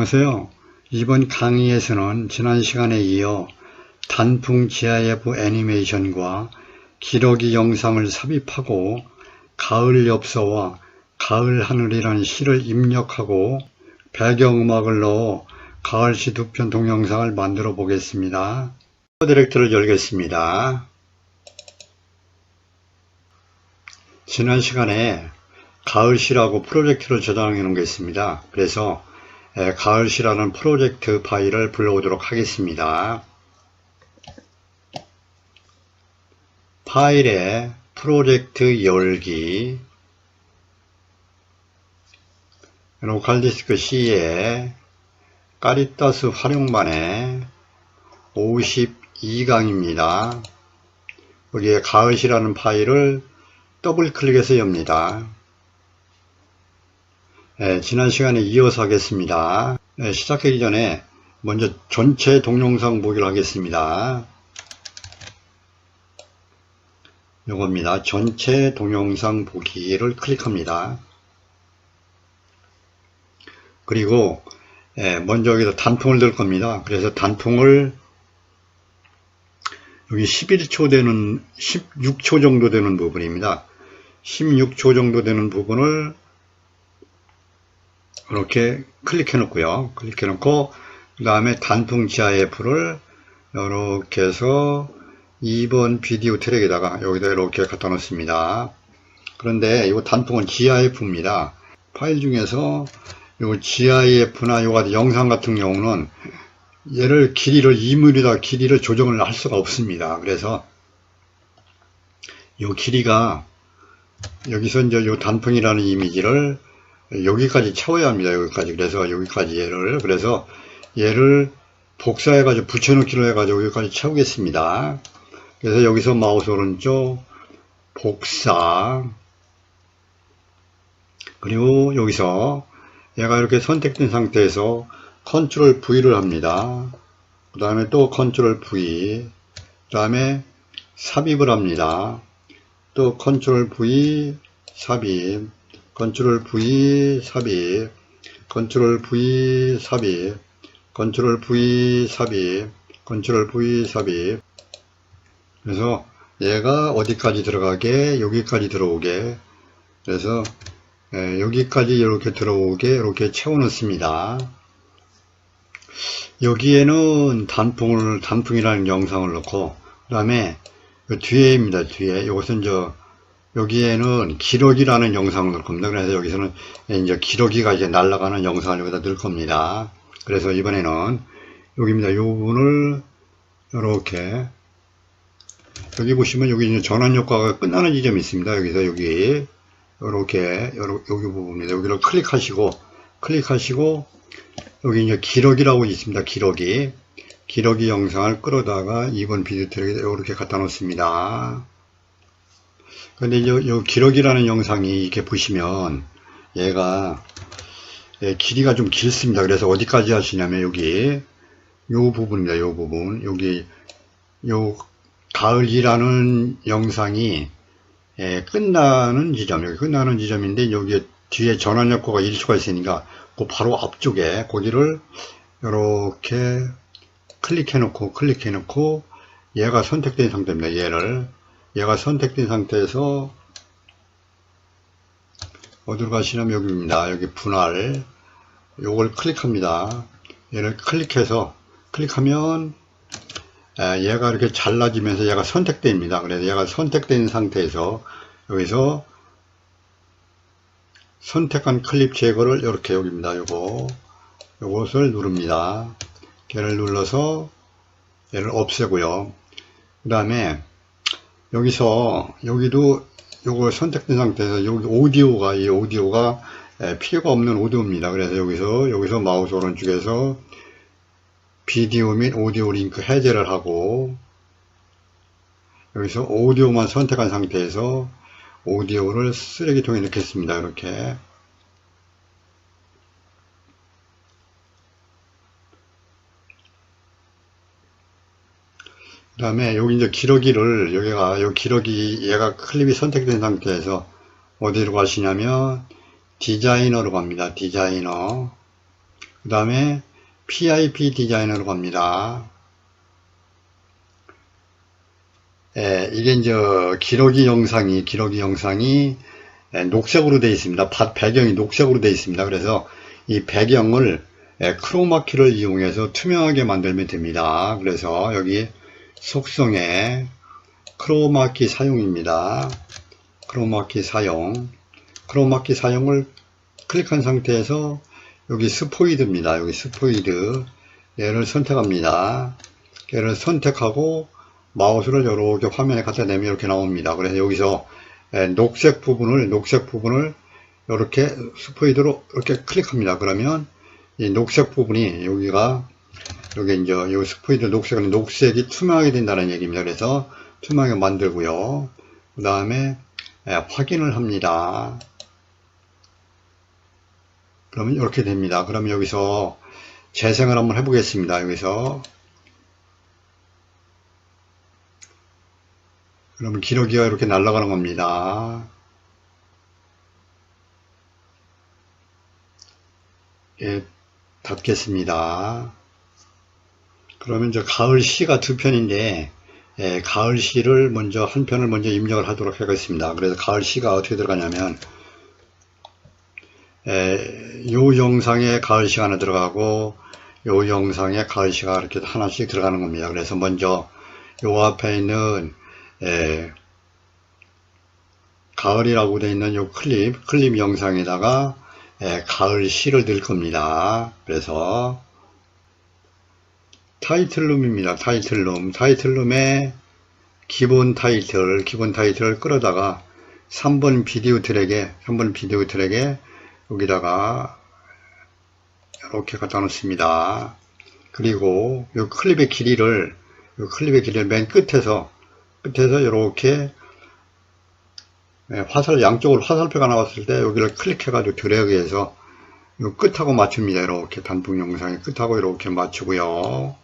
안녕하세요. 이번 강의에서는 지난 시간에 이어 단풍 GIF 애니메이션과 기러기 영상을 삽입하고 가을 엽서와 가을 하늘이라는 시를 입력하고 배경음악을 넣어 가을시 2편 동영상을 만들어 보겠습니다. 디렉터를 열겠습니다. 지난 시간에 가을시라고 프로젝트를 저장해 놓은 게 있습니다. 그래서 가을시라는 프로젝트 파일을 불러오도록 하겠습니다. 파일에 프로젝트 열기, 로컬디스크 C에 까리따스 활용반에 52강입니다. 여기에 가을시라는 파일을 더블 클릭해서 엽니다. 지난 시간에 이어서 하겠습니다. 시작하기 전에 먼저 전체 동영상 보기를 하겠습니다. 요겁니다. 전체 동영상 보기를 클릭합니다. 그리고 먼저 여기서 단풍을 넣을 겁니다. 그래서 단풍을 여기 11초 되는 16초 정도 되는 부분입니다. 16초 정도 되는 부분을 이렇게 클릭해 놓고요. 클릭해 놓고 그 다음에 단풍 GIF를 이렇게 해서 2번 비디오 트랙에다가 여기다 이렇게 갖다 놓습니다. 그런데 이 단풍은 GIF입니다. 파일 중에서 이 GIF나 이 같은 영상 같은 경우는 얘를 이물이다 길이를 조정을 할 수가 없습니다. 그래서 이 길이가 여기서 이제 이 단풍이라는 이미지를 여기까지 채워야 합니다. 여기까지. 그래서 여기까지 얘를 복사해 가지고 붙여넣기로 해 가지고 여기까지 채우겠습니다. 그래서 여기서 마우스 오른쪽 복사, 그리고 여기서 얘가 이렇게 선택된 상태에서 컨트롤 V를 합니다. 그 다음에 또 컨트롤 V, 그 다음에 삽입을 합니다. 또 컨트롤 V 삽입, 컨트롤 V 삽입, 컨트롤 V 삽입, 컨트롤 V 삽입, 컨트롤 V 삽입. 그래서 얘가 어디까지 들어가게, 여기까지 들어오게, 그래서 여기까지 이렇게 들어오게 이렇게 채워 넣습니다. 여기에는 단풍이라는 영상을 넣고, 그 다음에 뒤에입니다. 뒤에 이것은 여기에는 기러기라는 영상을 넣을 겁니다. 그래서 여기서는 이제 기러기가 이제 날아가는 영상을 여기다 넣을 겁니다. 그래서 이번에는 여기입니다. 이 부분을 이렇게, 여기 보시면 여기 이제 전환 효과가 끝나는 지점이 있습니다. 여기서 여기 이렇게 여기 부분입니다. 여기를 클릭하시고 여기 이제 기러기라고 있습니다. 기러기 영상을 끌어다가 2번 비디오 트랙에 이렇게 갖다 놓습니다. 근데 이제 이 기러기라는 영상이 이렇게 보시면 얘가 길이가 좀 길습니다. 그래서 어디까지 하시냐면 여기 요 부분입니다. 요 부분, 여기 요 가을이라는 영상이 끝나는 지점, 여기 끝나는 지점인데 여기 뒤에 전환 효과가 1초가 있으니까 그 바로 앞쪽에 거기를 이렇게 클릭해 놓고 얘가 선택된 상태입니다. 얘가 선택된 상태에서 어디로 가시냐면 여기입니다. 여기 분할, 요걸 클릭합니다. 얘를 클릭하면 얘가 이렇게 잘라지면서 얘가 선택됩니다. 그래서 얘가 선택된 상태에서 여기서 선택한 클립 제거를 이렇게 여기입니다. 요것을 누릅니다. 걔를 눌러서 얘를 없애고요. 그 다음에 여기도 요거 선택된 상태에서 여기 이 오디오가 필요가 없는 오디오입니다. 그래서 여기서 마우스 오른쪽에서 비디오 및 오디오 링크 해제를 하고 여기서 오디오만 선택한 상태에서 오디오를 쓰레기통에 넣겠습니다. 이렇게. 그 다음에 여기 이제 기러기를 얘가 클립이 선택된 상태에서 어디로 가시냐면 디자이너로 갑니다. 디자이너. 그 다음에 PIP 디자이너로 갑니다. 이게 이제 기러기 영상이 녹색으로 되어 있습니다. 배경이 녹색으로 되어 있습니다. 그래서 이 배경을 크로마키를 이용해서 투명하게 만들면 됩니다. 그래서 여기 속성에 크로마키 사용입니다. 크로마키 사용을 클릭한 상태에서 여기 스포이드입니다. 여기 스포이드 얘를 선택합니다. 얘를 선택하고 마우스를 이렇게 화면에 갖다 대면 이렇게 나옵니다. 그래서 여기서 녹색 부분을 이렇게 스포이드로 이렇게 클릭합니다. 그러면 이 녹색 부분이 여기 이제 이 스포이드 녹색이 투명하게 된다는 얘기입니다. 그래서 투명하게 만들고요. 그 다음에 확인을 합니다. 그러면 이렇게 됩니다. 그러면 여기서 재생을 한번 해보겠습니다. 여기서 그러면 기러기가 이렇게 날아가는 겁니다. 예, 닫겠습니다. 그러면 이제 가을 시가 두 편인데 가을 시를 한 편을 먼저 입력을 하도록 하겠습니다. 그래서 가을 시가 어떻게 들어가냐면 요 영상에 가을 시가 하나 들어가고 요 영상에 가을 시가 이렇게 하나씩 들어가는 겁니다. 그래서 먼저 요 앞에 있는 가을이라고 되어 있는 요 클립 영상에다가 가을 시를 넣을 겁니다. 그래서 타이틀룸입니다. 타이틀룸에 기본 타이틀을 끌어다가 3번 비디오 트랙에 여기다가 이렇게 갖다 놓습니다. 그리고 이 클립의 길이를 맨 끝에서 이렇게 양쪽으로 화살표가 나왔을 때 여기를 클릭해가지고 드래그해서 이 끝하고 맞춥니다. 이렇게 단풍 영상의 끝하고 이렇게 맞추고요.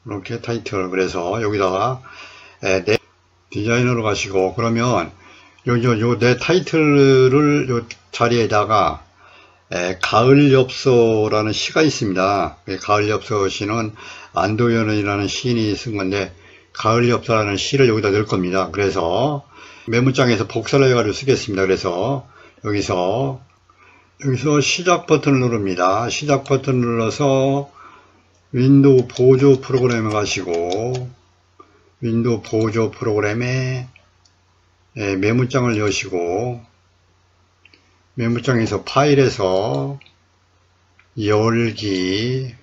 이렇게 타이틀. 그래서 여기다가 내 디자이너로 가시고, 그러면 요 내 타이틀을 요 자리에다가 가을 엽서라는 시가 있습니다. 가을 엽서 시는 안도연이라는 시인이 쓴 건데 가을 엽서라는 시를 여기다 넣을 겁니다. 그래서 메모장에서 복사를 해가지고 쓰겠습니다. 그래서 여기서 시작 버튼을 누릅니다. 시작 버튼 눌러서 윈도우 보조 프로그램에 가시고 윈도우 보조 프로그램에 메모장을 여시고 메모장에서 파일에서 열기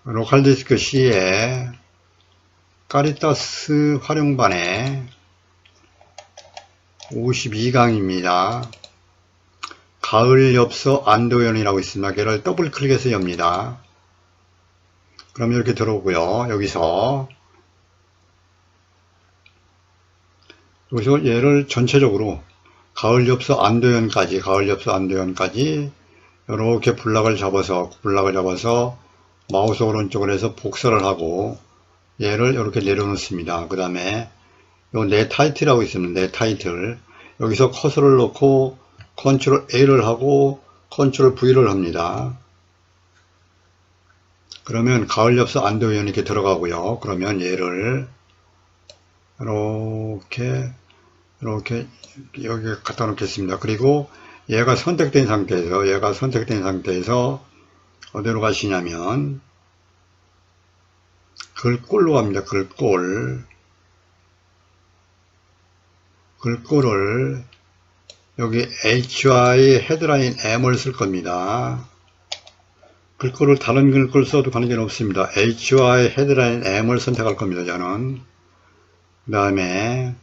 로컬디스크 C에 카리타스 활용반에 52강입니다. 가을 엽서 안도연이라고 있습니다. 걔를 더블 클릭해서 엽니다. 그럼 이렇게 들어오고요. 여기서 얘를 전체적으로 가을 엽서 안도연까지 이렇게 블락을 잡아서 마우스 오른쪽으로 해서 복사를 하고 얘를 이렇게 내려놓습니다. 그 다음에 요 내 타이틀이라고 있으면 내 타이틀 여기서 커서를 놓고 컨트롤 A를 하고 컨트롤 V를 합니다. 그러면 가을 엽서 안도연 이렇게 들어가고요. 그러면 얘를 이렇게 여기 갖다 놓겠습니다. 그리고 얘가 선택된 상태에서 어디로 가시냐면 글꼴로 갑니다. 글꼴을 여기 HY 헤드라인 M을 쓸 겁니다. 글꼴을 다른 글꼴 써도 관계는 없습니다. HY 헤드라인 M을 선택할 겁니다. 저는 그 다음에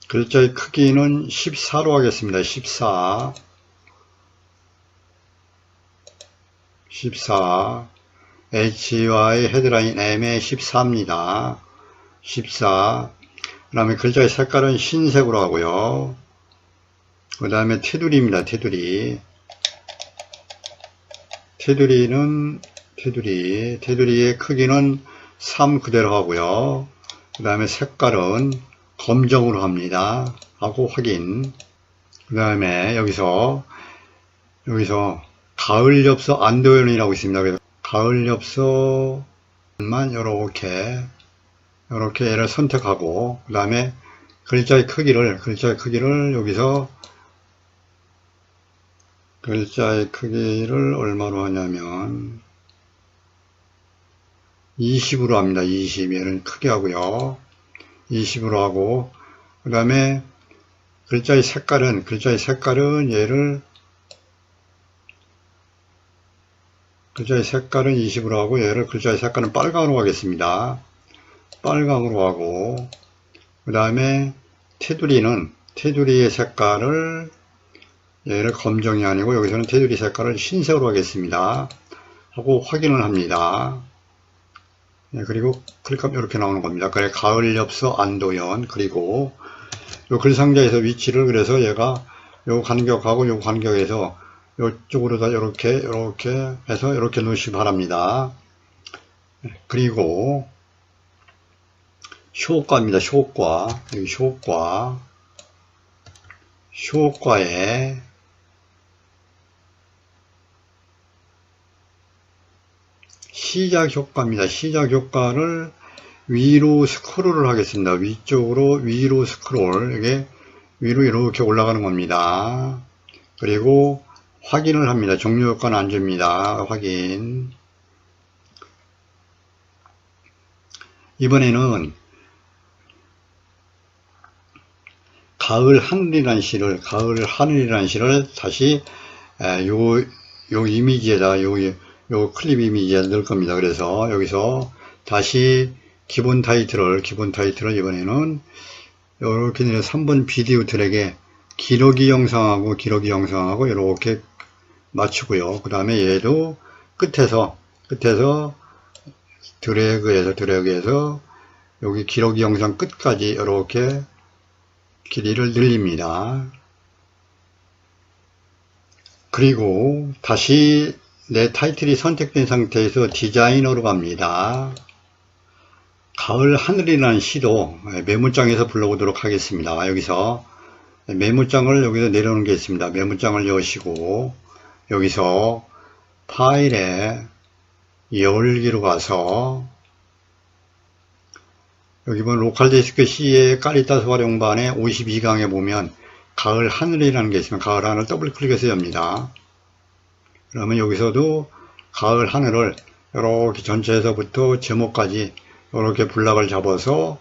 글자의 크기는 14로 하겠습니다. 14 HY 헤드라인 M의 14입니다. 14. 그 다음에 글자의 색깔은 흰색으로 하고요. 그 다음에 테두리입니다. 테두리의 크기는 3 그대로 하고요. 그 다음에 색깔은 검정으로 합니다. 하고 확인. 그 다음에 여기서 가을 엽서 안도현이라고 있습니다. 그래서 가을 엽서만 이렇게 얘를 선택하고, 그 다음에 글자의 크기를 여기서 글자의 크기를 얼마로 하냐면 20으로 합니다. 20. 얘는 크게 하고요. 20으로 하고, 그 다음에 글자의 색깔은 얘를 글자의 색깔은 20으로 하고, 얘를 글자의 색깔은 빨강으로 하겠습니다. 빨강으로 하고, 그 다음에 테두리의 색깔을 얘를 검정이 아니고 여기서는 테두리 색깔을 흰색으로 하겠습니다. 하고 확인을 합니다. 네, 그리고 클릭하면 이렇게 나오는 겁니다. 그래, 가을 엽서 안도현. 그리고 요 글상자에서 위치를, 그래서 얘가 요 간격하고 요 간격에서 요쪽으로 다 이렇게 해서 이렇게 놓으시기 바랍니다. 그리고 효과입니다. 효과. 여기 효과에 시작 효과입니다. 시작 효과를 위로 스크롤을 하겠습니다. 위로 스크롤. 이게 위로 이렇게 올라가는 겁니다. 그리고 확인을 합니다. 종료 효과는 안 줍니다. 확인. 이번에는 가을 하늘이라는 시를 다시 요 이미지에다 요 클립 이미지에 넣을 겁니다. 그래서 여기서 다시 기본 타이틀을 이번에는 이렇게 내려 3번 비디오 트랙에 기러기 영상하고 이렇게 맞추고요. 그 다음에 얘도 끝에서 드래그해서 여기 기러기 영상 끝까지 이렇게 길이를 늘립니다. 그리고 다시 내 타이틀이 선택된 상태에서 디자이너로 갑니다. 가을 하늘이라는 시도 메모장에서 불러보도록 하겠습니다. 여기서 메모장을 여기서 내려오는 게 있습니다. 메모장을 여시고 여기서 파일에 열기로 가서 여기 보면 로컬 디스크 C의 까리따스 활용반에 52강에 보면 가을 하늘이라는 게 있으면 가을 하늘 더블 클릭해서 엽니다. 그러면 여기서도 가을 하늘을 이렇게 전체에서부터 제목까지 이렇게 블락을 잡아서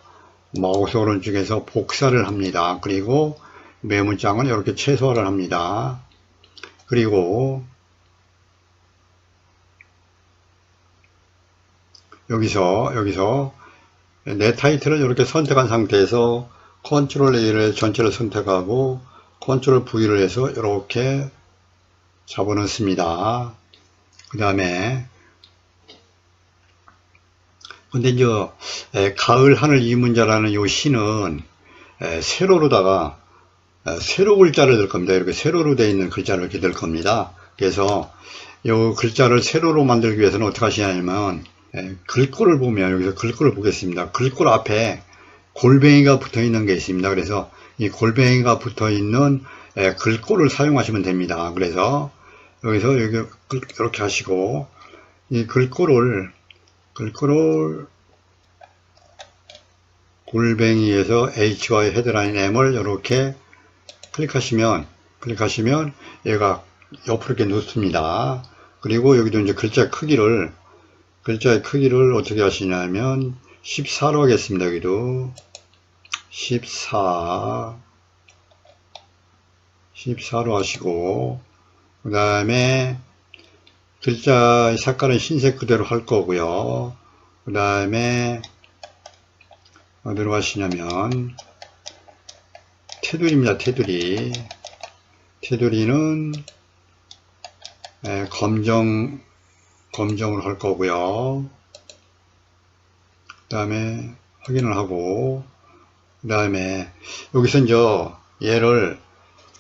마우스 오른쪽에서 복사를 합니다. 그리고 메모장을 이렇게 최소화를 합니다. 그리고 여기서 내 타이틀을 이렇게 선택한 상태에서 컨트롤 A를 전체를 선택하고 컨트롤 V를 해서 이렇게 잡아놓습니다. 그 다음에 근데 이제 가을 하늘 이문자라는 요 시는 세로로다가 세로 글자를 넣을 겁니다. 이렇게 세로로 되어 있는 글자를 이렇게 넣을 겁니다. 그래서 요 글자를 세로로 만들기 위해서는 어떻게 하시냐면 글꼴을 보면 여기서 글꼴을 보겠습니다. 글꼴 앞에 골뱅이가 붙어 있는 게 있습니다. 그래서 이 골뱅이가 붙어 있는 글꼴을 사용하시면 됩니다. 그래서 여기서 이렇게 하시고 이 글꼴을 골뱅이에서 HY 헤드라인 M을 이렇게 클릭하시면 얘가 옆으로 이렇게 놓습니다. 그리고 여기도 이제 글자의 크기를 어떻게 하시냐면 14로 하겠습니다. 여기도 14로 하시고 그 다음에 글자의 색깔은 흰색 그대로 할 거고요. 그 다음에 어디로 가시냐면 테두리입니다. 테두리는 검정으로 할 거고요. 그 다음에 확인을 하고 그 다음에 여기서 이제 얘를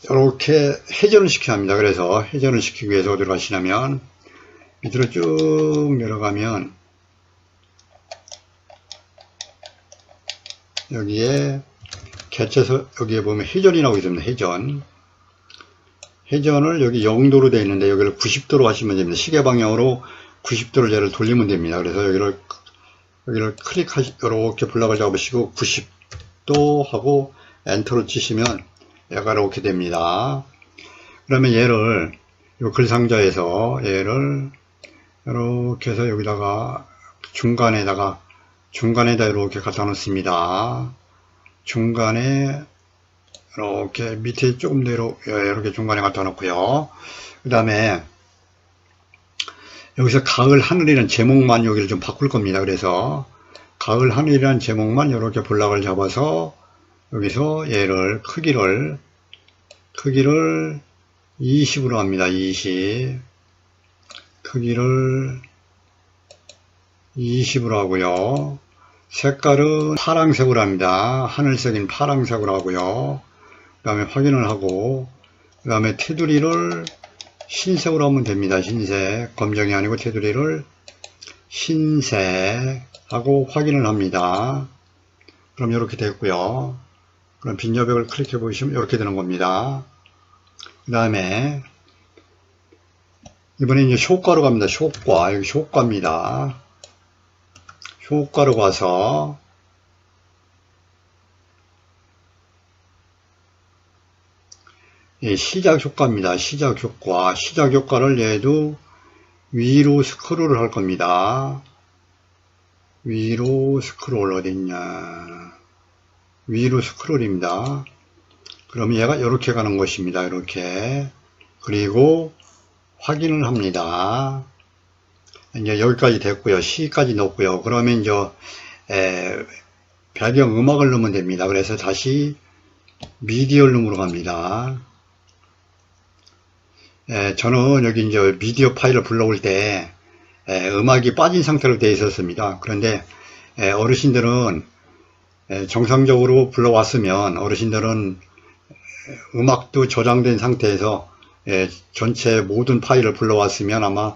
이렇게 회전을 시켜야 합니다. 그래서 회전을 시키기 위해서 어디로 가시냐면 밑으로 쭉 내려가면 여기에 개체서 여기에 보면 회전이라고 있습니다. 회전을 여기 0도로 되어 있는데 여기를 90도로 하시면 됩니다. 시계 방향으로 90도를 얘를 돌리면 됩니다. 그래서 여기를 이렇게 블락을 잡으시고 90도 하고 엔터를 치시면 얘가 이렇게 됩니다. 그러면 얘를 요 글상자에서 얘를 이렇게 해서 여기다가 중간에다 이렇게 갖다 놓습니다. 중간에 이렇게 밑에 조금 더 이렇게 중간에 갖다 놓고요. 그 다음에 여기서 가을 하늘이라는 제목만 여기를 좀 바꿀 겁니다. 그래서 가을 하늘이라는 제목만 이렇게 블락을 잡아서 여기서 얘를 크기를 20으로 합니다. 20 크기를 20으로 하고요. 색깔은 파란색으로 합니다. 하늘색인 파란색으로 하고요. 그 다음에 확인을 하고 그 다음에 테두리를 흰색으로 하면 됩니다. 흰색, 검정이 아니고 테두리를 흰색 하고 확인을 합니다. 그럼 이렇게 됐고요. 그럼 빈 여백을 클릭해 보시면 이렇게 되는 겁니다. 그 다음에 이번에 이제 효과로 갑니다. 효과, 여기 효과입니다. 효과로 가서 시작 효과입니다. 시작 효과. 시작 효과를 얘도 위로 스크롤을 할 겁니다. 위로 스크롤 어딨냐. 위로 스크롤입니다. 그러면 얘가 이렇게 가는 것입니다. 이렇게. 그리고 확인을 합니다. 이제 여기까지 됐고요. C까지 넣었고요. 그러면 이제 배경 음악을 넣으면 됩니다. 그래서 다시 미디어룸으로 갑니다. 저는 여기 이제 미디어 파일을 불러올 때 음악이 빠진 상태로 되어 있었습니다. 그런데 어르신들은 정상적으로 불러왔으면 어르신들은 음악도 저장된 상태에서 전체 모든 파일을 불러왔으면 아마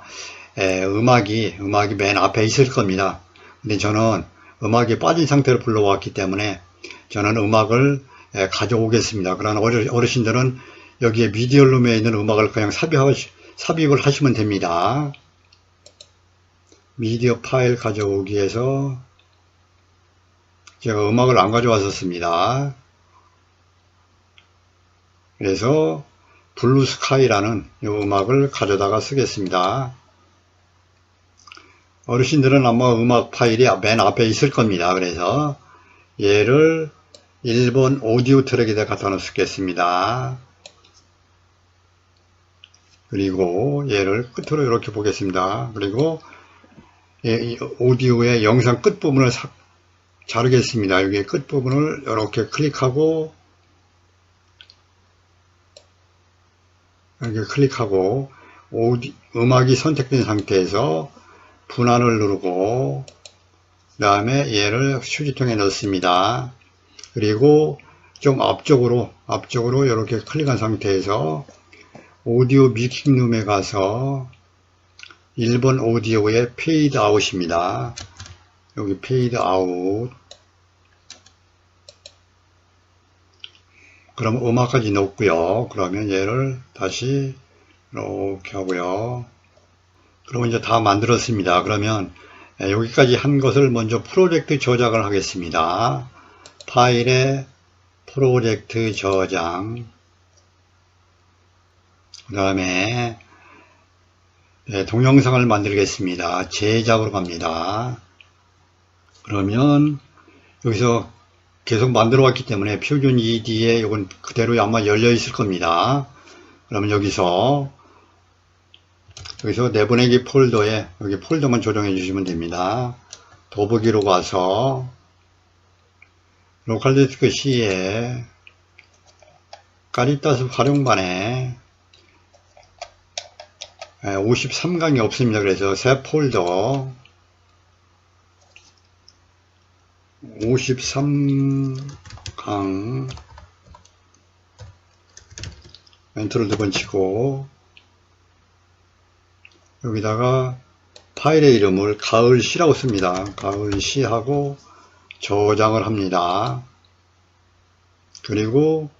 음악이 맨 앞에 있을 겁니다. 근데 저는 음악이 빠진 상태로 불러왔기 때문에 저는 음악을 가져오겠습니다. 그러나 어르신들은 여기에 미디어룸에 있는 음악을 그냥 삽입을 하시면 됩니다. 미디어 파일 가져오기 위해서 제가 음악을 안 가져왔었습니다. 그래서 블루스카이라는 이 음악을 가져다가 쓰겠습니다. 어르신들은 아마 음악 파일이 맨 앞에 있을 겁니다. 그래서 얘를 1번 오디오 트랙에다 갖다 놓겠습니다. 그리고 얘를 끝으로 이렇게 보겠습니다. 그리고 이 오디오의 영상 끝부분을 자르겠습니다. 여기 끝부분을 이렇게 클릭하고 이렇게 클릭하고 음악이 선택된 상태에서 분할을 누르고 그 다음에 얘를 휴지통에 넣습니다. 그리고 좀 앞쪽으로 이렇게 클릭한 상태에서 오디오 믹싱룸에 가서 1번 오디오의 페이드 아웃입니다. 여기 페이드 아웃. 그럼 음악까지 넣고요. 그러면 얘를 다시 이렇게 하고요. 그러면 이제 다 만들었습니다. 그러면 여기까지 한 것을 먼저 프로젝트 저장을 하겠습니다. 파일에 프로젝트 저장. 그 다음에 동영상을 만들겠습니다. 제작으로 갑니다. 그러면 여기서 계속 만들어 왔기 때문에 표준 ED에 이건 그대로 아마 열려 있을 겁니다. 그러면 여기서 내보내기 폴더에 여기 폴더만 조정해 주시면 됩니다. 더보기로 가서 로컬 디스크 C에 카리타스 활용반에 53강이 없습니다. 그래서 새 폴더 53강 엔터를 2번 치고 여기다가 파일의 이름을 가을시라고 씁니다. 가을시 하고 저장을 합니다. 그리고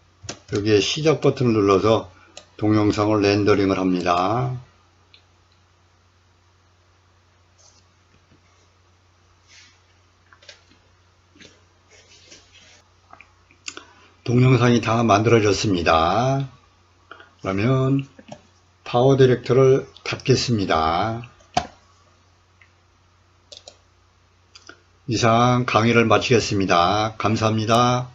여기에 시작 버튼을 눌러서 동영상을 렌더링을 합니다. 동영상이 다 만들어졌습니다. 그러면 파워 디렉터를 닫겠습니다. 이상 강의를 마치겠습니다. 감사합니다.